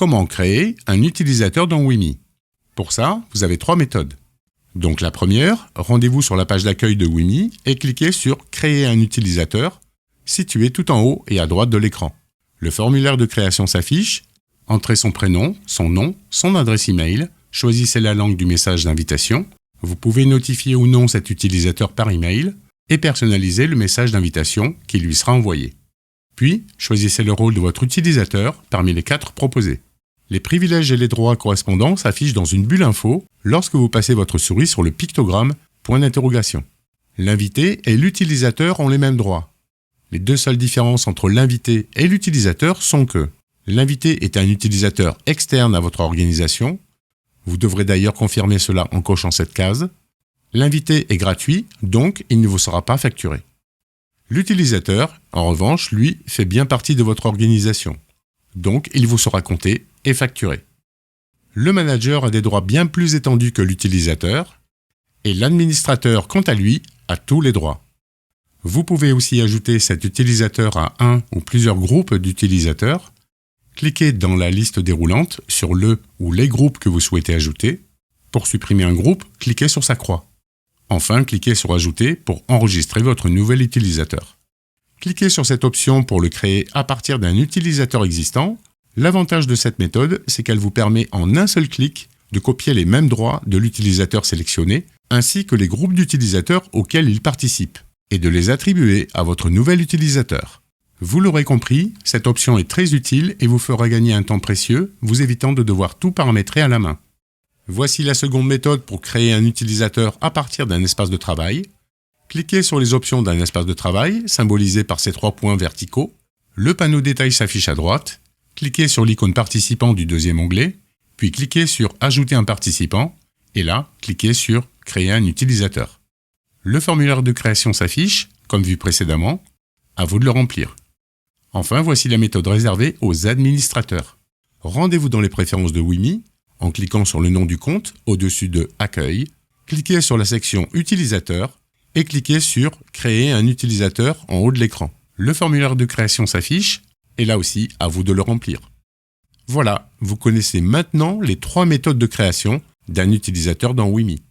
Comment créer un utilisateur dans WIMI? Pour ça, vous avez 3 méthodes. Donc la première, rendez-vous sur la page d'accueil de WIMI et cliquez sur « Créer un utilisateur » situé tout en haut et à droite de l'écran. Le formulaire de création s'affiche. Entrez son prénom, son nom, son adresse email, choisissez la langue du message d'invitation. Vous pouvez notifier ou non cet utilisateur par email et personnaliser le message d'invitation qui lui sera envoyé. Puis, choisissez le rôle de votre utilisateur parmi les 4 proposés. Les privilèges et les droits correspondants s'affichent dans une bulle info lorsque vous passez votre souris sur le pictogramme point d'interrogation. L'invité et l'utilisateur ont les mêmes droits. Les 2 seules différences entre l'invité et l'utilisateur sont que l'invité est un utilisateur externe à votre organisation. Vous devrez d'ailleurs confirmer cela en cochant cette case. L'invité est gratuit, donc il ne vous sera pas facturé. L'utilisateur, en revanche, lui, fait bien partie de votre organisation. Donc, il vous sera compté et facturé. Le manager a des droits bien plus étendus que l'utilisateur et l'administrateur, quant à lui, a tous les droits. Vous pouvez aussi ajouter cet utilisateur à un ou plusieurs groupes d'utilisateurs. Cliquez dans la liste déroulante sur le ou les groupes que vous souhaitez ajouter. Pour supprimer un groupe, cliquez sur sa croix. Enfin, cliquez sur « Ajouter » pour enregistrer votre nouvel utilisateur. Cliquez sur cette option pour le créer à partir d'un utilisateur existant. L'avantage de cette méthode, c'est qu'elle vous permet en un seul clic de copier les mêmes droits de l'utilisateur sélectionné, ainsi que les groupes d'utilisateurs auxquels il participe, et de les attribuer à votre nouvel utilisateur. Vous l'aurez compris, cette option est très utile et vous fera gagner un temps précieux, vous évitant de devoir tout paramétrer à la main. Voici la seconde méthode pour créer un utilisateur à partir d'un espace de travail. Cliquez sur les options d'un espace de travail, symbolisé par ces 3 points verticaux. Le panneau détail s'affiche à droite. Cliquez sur l'icône participant du deuxième onglet, puis cliquez sur « Ajouter un participant » et là, cliquez sur « Créer un utilisateur ». Le formulaire de création s'affiche, comme vu précédemment. À vous de le remplir. Enfin, voici la méthode réservée aux administrateurs. Rendez-vous dans les préférences de WIMI en cliquant sur le nom du compte au-dessus de « Accueil », cliquez sur la section « Utilisateur » et cliquez sur « Créer un utilisateur » en haut de l'écran. Le formulaire de création s'affiche et là aussi, à vous de le remplir. Voilà, vous connaissez maintenant les 3 méthodes de création d'un utilisateur dans WIMI.